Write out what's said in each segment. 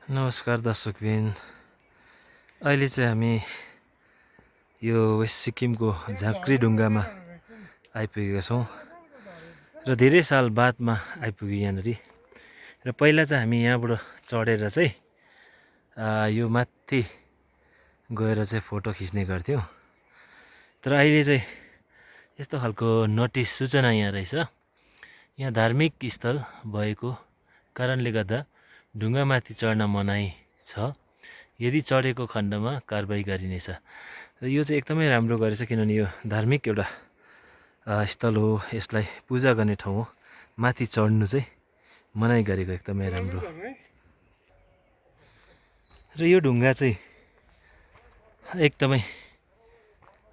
नमस्कार दर्शकबिन, अहिले चाहिँ हामी यो वेस्ट सिक्किमको झाँक्री ढुङ्गामा आइपुगेका छौँ र धेरै साल बादमा आइपुग्यो यहाँनिर। र पहिला चाहिँ हामी यहाँबाट चढेर चाहिँ यो माथि गएर चाहिँ फोटो खिच्ने गर्थ्यौँ। तर अहिले चाहिँ यस्तो खालको नोटिस सूचना यहाँ रहेछ। यहाँ धार्मिक स्थल भएको कारणले गर्दा ढुङ्गामाथि चढ्न मनाही छ। यदि चढेको खण्डमा कारबाही गरिनेछ। र यो चाहिँ एकदमै राम्रो गरेछ, किनभने यो धार्मिक एउटा स्थल हो, यसलाई पूजा गर्ने ठाउँ हो। माथि चढ्नु चाहिँ मनाही गरेको एकदमै राम्रो। र यो ढुङ्गा चाहिँ एकदमै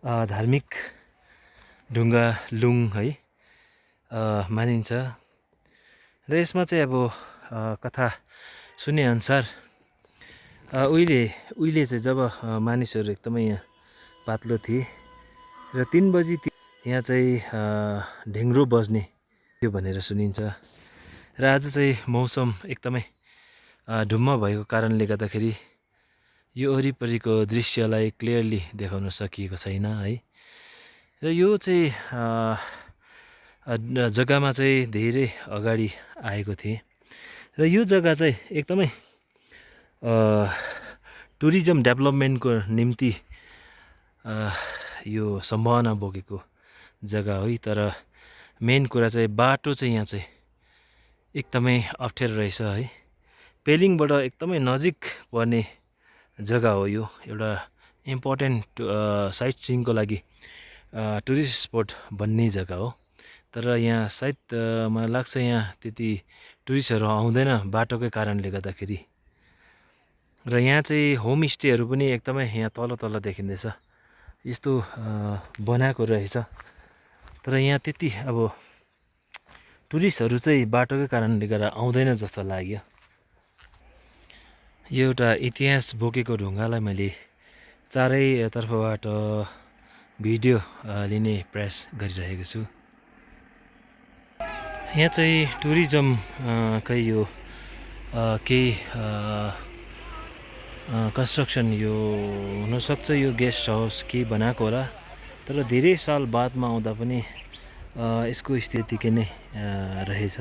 धार्मिक ढुङ्गा लुङ है मानिन्छ। र यसमा चाहिँ अब कथा सुने अनुसार उहिले चाहिँ जब मानिसहरू एकदमै यहाँ पातलो थिए र 3 बजी यहाँ चाहिँ ढेङ्ग्रो बज्ने थियो भनेर सुनिन्छ। र आज चाहिँ मौसम एकदमै ढुम्म भएको कारणले गर्दाखेरि यो वरिपरिको दृश्यलाई क्लियरली देखाउन सकिएको छैन है। र यो चाहिँ जग्गामा चाहिँ धेरै अगाडि आएको थिएँ र यो जग्गा चाहिँ एकदमै टुरिज्म डेभलपमेन्टको निम्ति यो सम्भावना बोकेको जग्गा हो। तर मेन कुरा चाहिँ बाटो चाहिँ यहाँ चाहिँ एकदमै अप्ठ्यारो रहेछ है। पेलिङबाट एकदमै नजिक पर्ने जग्गा हो। यो एउटा इम्पोर्टेन्ट साइट सिइङको लागि टुरिस्ट स्पट बन्ने जग्गा हो। तर यहाँ सायद मलाई लाग्छ यहाँ त्यति टुरिस्टहरू आउँदैन बाटोकै कारणले गर्दाखेरि। र यहाँ चाहिँ होमस्टेहरू पनि एकदमै यहाँ तल देखिँदैछ, यस्तो बनाएको रहेछ। तर यहाँ त्यति अब टुरिस्टहरू चाहिँ बाटोकै कारणले गर्दा आउँदैन जस्तो लाग्यो। यो एउटा इतिहास बोकेको ढुङ्गालाई मैले चारैतर्फबाट भिडियो लिने प्रयास गरिरहेको छु। यहाँ चाहिँ टुरिज्मकै यो केही कन्स्ट्रक्सन यो हुनसक्छ, यो गेस्ट हाउस केही बनाएको होला। तर धेरै साल बादमा आउँदा पनि यसको स्थिति नै रहेछ।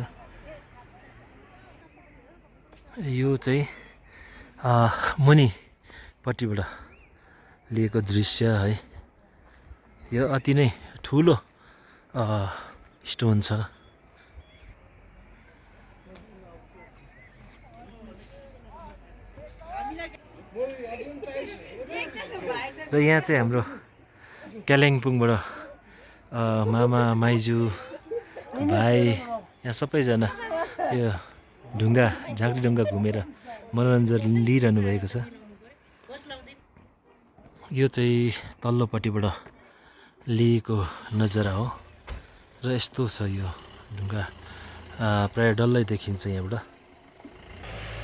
यो चाहिँ मुनिपट्टिबाट लिएको दृश्य है। यो अति नै ठुलो स्टोन छ। र यहाँ चाहिँ हाम्रो कालिम्पोङबाट मामा माइजू भाइ यहाँ सबैजना यो झाँक्री ढुङ्गा घुमेर मनोरञ्जन लिइरहनु भएको छ। यो चाहिँ तल्लोपट्टिबाट लिएको नजारा हो र यस्तो छ यो ढुङ्गा, प्राय डल्लै देखिन्छ यहाँबाट।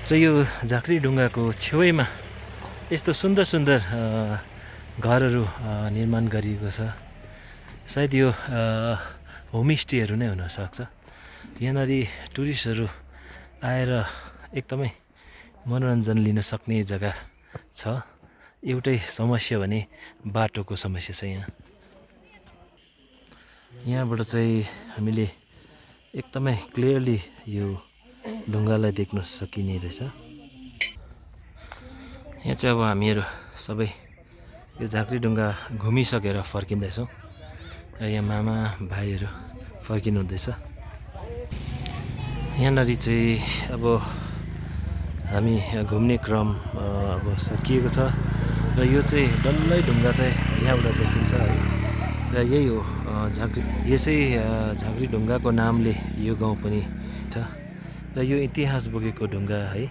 र यो झाँक्री ढुङ्गाको छेउमा यस्तो सुन्दर घरहरू निर्माण गरिएको छ। सायद यो होमस्टेहरू नै हुनसक्छ। यहाँनिर टुरिस्टहरू आएर एकदमै मनोरञ्जन लिन सक्ने जग्गा छ। एउटै समस्या भने बाटोको समस्या छ। यहाँबाट चाहिँ हामीले एकदमै क्लियरली यो ढुङ्गालाई देख्न सकिने रहेछ। यहाँ चाहिँ अब हामीहरू सबै यो झाँक्री ढुङ्गा घुमिसकेर फर्किँदैछौँ। यहाँ मामा भाइहरू फर्किनु हुँदैछ। यहाँनिर चाहिँ अब हामी घुम्ने क्रम अब सकिएको छ। र यो चाहिँ डल्लै ढुङ्गा चाहिँ यहाँबाट देखिन्छ है। र यही हो यसै झाँक्री ढुङ्गाको नामले यो गाउँ पनि छ। र यो इतिहास बोकेको ढुङ्गा है।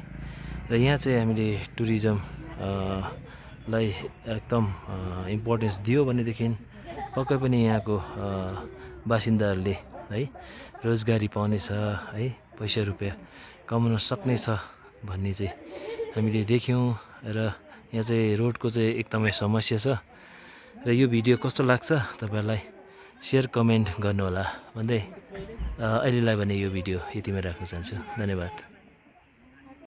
र यहाँ चाहिँ हामीले टुरिज्म लाई एकदम इम्पोर्टेन्स दियो भनेदेखि पक्कै पनि यहाँको बासिन्दाहरूले है रोजगारी पाउनेछ है, पैसा रुपियाँ कमाउन सक्नेछ भन्ने चाहिँ हामीले देख्यौँ। र यहाँ चाहिँ रोडको चाहिँ एकदमै समस्या छ। र यो भिडियो कस्तो लाग्छ तपाईँहरूलाई सेयर कमेन्ट गर्नुहोला भन्दै अहिलेलाई भने यो भिडियो यतिमै राख्न चाहन्छु। धन्यवाद।